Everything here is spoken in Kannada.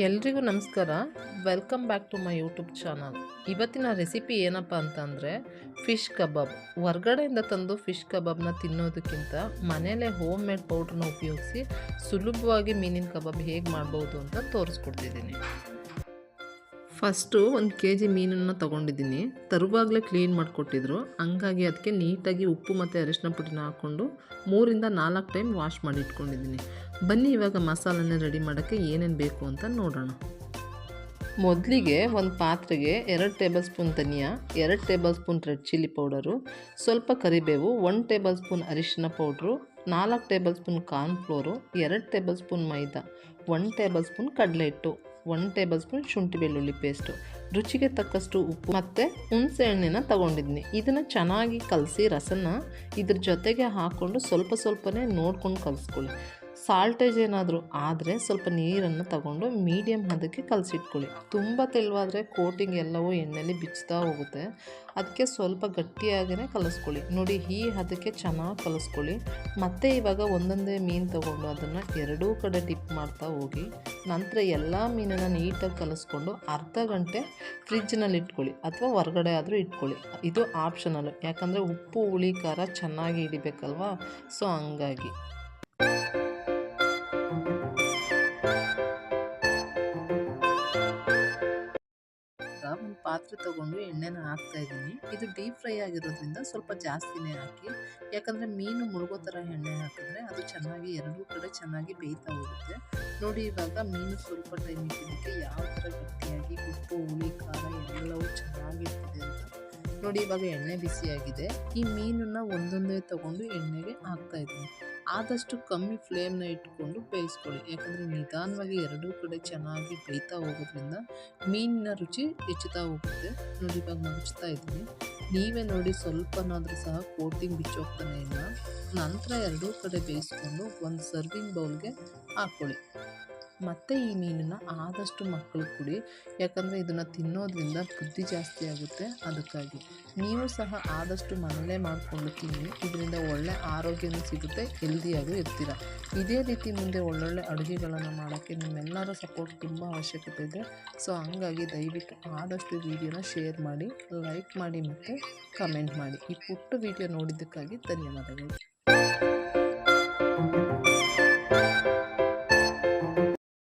ಎಲ್ರಿಗೂ ನಮಸ್ಕಾರ. Welcome back to my YouTube channel. ಇವತ್ತಿನ ರೆಸಿಪಿ ಏನಪ್ಪ ಅಂತಂದರೆ ಫಿಶ್ ಕಬಾಬ್. ಹೊರ್ಗಡೆಯಿಂದ ತಂದು ಫಿಶ್ ಕಬಾಬ್ನ ತಿನ್ನೋದಕ್ಕಿಂತ ಮನೆಯಲ್ಲೇ ಹೋಮ್ ಮೇಡ್ ಪೌಡ್ರನ್ನ ಉಪಯೋಗಿಸಿ ಸುಲಭವಾಗಿ ಮೀನಿನ ಕಬಾಬ್ ಹೇಗೆ ಮಾಡ್ಬೋದು ಅಂತ ತೋರಿಸ್ಕೊಡ್ತಿದ್ದೀನಿ. ಫಸ್ಟು 1 kg ಮೀನನ್ನು ತೊಗೊಂಡಿದ್ದೀನಿ. ತರುವಾಗಲೇ ಕ್ಲೀನ್ ಮಾಡಿಕೊಟ್ಟಿದ್ರು, ಹಂಗಾಗಿ ಅದಕ್ಕೆ ನೀಟಾಗಿ ಉಪ್ಪು ಮತ್ತು ಅರಿಶಿನ ಪುಡಿನ ಹಾಕ್ಕೊಂಡು 3 ರಿಂದ 4 ಟೈಮ್ ವಾಶ್ ಮಾಡಿ ಇಟ್ಕೊಂಡಿದ್ದೀನಿ. ಬನ್ನಿ ಇವಾಗ ಮಸಾಲನ್ನ ರೆಡಿ ಮಾಡೋಕ್ಕೆ ಏನೇನು ಬೇಕು ಅಂತ ನೋಡೋಣ. ಮೊದಲಿಗೆ ಒಂದು ಪಾತ್ರೆಗೆ 2 ಟೇಬಲ್ ಸ್ಪೂನ್ ಧನಿಯಾ, 2 tablespoon red chilli powder, ಸ್ವಲ್ಪ ಕರಿಬೇವು, 1 ಟೇಬಲ್ ಸ್ಪೂನ್ ಅರಿಶಿನ powder, 4 tablespoon cornflour, 2 tablespoon ಮೈದಾ, 1 ಟೇಬಲ್ ಸ್ಪೂನ್ ಕಡಲೆ ಹಿಟ್ಟು, 1 ಟೇಬಲ್ ಸ್ಪೂನ್ ಶುಂಠಿ ಬೆಳ್ಳುಳ್ಳಿ ಪೇಸ್ಟು, ರುಚಿಗೆ ತಕ್ಕಷ್ಟು ಉಪ್ಪು ಮತ್ತು ಹುಣಸೆ ಹಣ್ಣಿನ ತೊಗೊಂಡಿದ್ದೀನಿ. ಇದನ್ನು ಚೆನ್ನಾಗಿ ಕಲಸಿ ರಸನ ಇದ್ರ ಜೊತೆಗೆ ಹಾಕ್ಕೊಂಡು ಸ್ವಲ್ಪನೇ ನೋಡ್ಕೊಂಡು ಕಲಿಸ್ಕೊಳ್ಳಿ. ಸಾಲ್ಟೇಜ್ ಏನಾದರೂ ಆದರೆ ಸ್ವಲ್ಪ ನೀರನ್ನು ತಗೊಂಡು ಮೀಡಿಯಮ್ ಹದಕ್ಕೆ ಕಲಸಿಟ್ಕೊಳ್ಳಿ. ತುಂಬ ತೆಳುವಾದರೆ ಕೋಟಿಂಗ್ ಎಲ್ಲವೂ ಎಣ್ಣೆಯಲ್ಲಿ ಬಿಚ್ತಾ ಹೋಗುತ್ತೆ, ಅದಕ್ಕೆ ಸ್ವಲ್ಪ ಗಟ್ಟಿಯಾಗೇ ಕಲಿಸ್ಕೊಳ್ಳಿ. ನೋಡಿ, ಈ ಹದಕ್ಕೆ ಚೆನ್ನಾಗಿ ಕಲಿಸ್ಕೊಳ್ಳಿ. ಮತ್ತು ಇವಾಗ ಒಂದೊಂದೇ ಮೀನು ತೊಗೊಂಡು ಅದನ್ನು ಎರಡೂ ಕಡೆ ಡಿಪ್ ಮಾಡ್ತಾ ಹೋಗಿ ನಂತರ ಎಲ್ಲ ಮೀನನ್ನು ನೀಟಾಗಿ ಕಲಿಸ್ಕೊಂಡು ಅರ್ಧ ಗಂಟೆ ಫ್ರಿಜ್ನಲ್ಲಿ ಇಟ್ಕೊಳ್ಳಿ ಅಥವಾ ಹೊರಗಡೆ ಆದರೂ ಇಟ್ಕೊಳ್ಳಿ. ಇದು ಆಪ್ಷನಲ್, ಯಾಕಂದರೆ ಉಪ್ಪು ಹುಳಿ ಖಾರ ಚೆನ್ನಾಗಿ ಹಿಡಿಬೇಕಲ್ವಾ, ಸೊ ಹಂಗಾಗಿ. ಒಂದು ಪಾತ್ರೆ ತೊಗೊಂಡು ಎಣ್ಣೆನ ಹಾಕ್ತಾಯಿದ್ದೀನಿ. ಇದು ಡೀಪ್ ಫ್ರೈ ಆಗಿರೋದ್ರಿಂದ ಸ್ವಲ್ಪ ಜಾಸ್ತಿನೇ ಹಾಕಿ, ಯಾಕಂದರೆ ಮೀನು ಮುಳುಗೋ ಥರ ಎಣ್ಣೆ ಹಾಕಿದ್ರೆ ಅದು ಚೆನ್ನಾಗಿ ಎರಡೂ ಕಡೆ ಚೆನ್ನಾಗಿ ಬೇಯ್ತಾ ಹೋಗುತ್ತೆ. ನೋಡಿ, ಇವಾಗ ಮೀನು ಸ್ವಲ್ಪ ಟೈಮ್ ಇಟ್ಟಿದ್ದಕ್ಕೆ ಯಾವ ಥರ ಗಟ್ಟಿಯಾಗಿ ಉಪ್ಪು ಹುಳಿ ಖಾರ ಎಲ್ಲವೂ ಚೆನ್ನಾಗಿರ್ತದೆ ಅಂತ. ನೋಡಿ, ಇವಾಗ ಎಣ್ಣೆ ಬಿಸಿಯಾಗಿದೆ. ಈ ಮೀನನ್ನು ಒಂದೊಂದೇ ತೊಗೊಂಡು ಎಣ್ಣೆಗೆ ಹಾಕ್ತಾಯಿದ್ದೀನಿ. ಆದಷ್ಟು ಕಮ್ಮಿ ಫ್ಲೇಮ್ನ ಇಟ್ಕೊಂಡು ಬೇಯಿಸ್ಕೊಳ್ಳಿ, ಯಾಕಂದರೆ ನಿಧಾನವಾಗಿ ಎರಡೂ ಕಡೆ ಚೆನ್ನಾಗಿ ಬೇಯ್ತಾ ಹೋಗೋದ್ರಿಂದ ಮೀನಿನ ರುಚಿ ಹೆಚ್ಚುತ್ತಾ ಹೋಗುತ್ತೆ. ನೋಡಿ, ಇವಾಗ ಮಗುಚ್ತಾ ಇದ್ದೀನಿ. ನೀವೇ ನೋಡಿ, ಸ್ವಲ್ಪನಾದರೂ ಸಹ ಕೋಟಿಂಗ್ ಬಿಚ್ಚೋಗ್ತಾನೆ ಇಲ್ಲ. ನಂತರ ಎರಡೂ ಕಡೆ ಬೇಯಿಸ್ಕೊಂಡು ಒಂದು ಸರ್ವಿಂಗ್ ಬೌಲ್ಗೆ ಹಾಕ್ಕೊಳ್ಳಿ. ಮತ್ತು ಈ ಮೀನನ್ನು ಆದಷ್ಟು ಮಕ್ಕಳಿಗೆ ಕೊಡಿ, ಯಾಕಂದರೆ ಇದನ್ನು ತಿನ್ನೋದ್ರಿಂದ ಬುದ್ಧಿ ಜಾಸ್ತಿ ಆಗುತ್ತೆ. ಅದಕ್ಕಾಗಿ ನೀವು ಸಹ ಆದಷ್ಟು ಮನೆಯಲ್ಲೇ ಮಾಡಿಕೊಂಡು ತಿನ್ನಿ. ಇದರಿಂದ ಒಳ್ಳೆ ಆರೋಗ್ಯನೂ ಸಿಗುತ್ತೆ, ಹೆಲ್ದಿಯಾಗೂ ಇರ್ತೀರ. ಇದೇ ರೀತಿ ಮುಂದೆ ಒಳ್ಳೊಳ್ಳೆ ಅಡುಗೆಗಳನ್ನು ಮಾಡೋಕ್ಕೆ ನಿಮ್ಮೆಲ್ಲರ ಸಪೋರ್ಟ್ ತುಂಬ ಅವಶ್ಯಕತೆ ಇದೆ. ಸೊ ಹಂಗಾಗಿ ದಯವಿಟ್ಟು ಆದಷ್ಟು ವಿಡಿಯೋನ ಶೇರ್ ಮಾಡಿ, ಲೈಕ್ ಮಾಡಿ ಮತ್ತು ಕಮೆಂಟ್ ಮಾಡಿ. ಈ ಪುಟ್ಟ ವಿಡಿಯೋ ನೋಡಿದ್ದಕ್ಕಾಗಿ ಧನ್ಯವಾದಗಳು.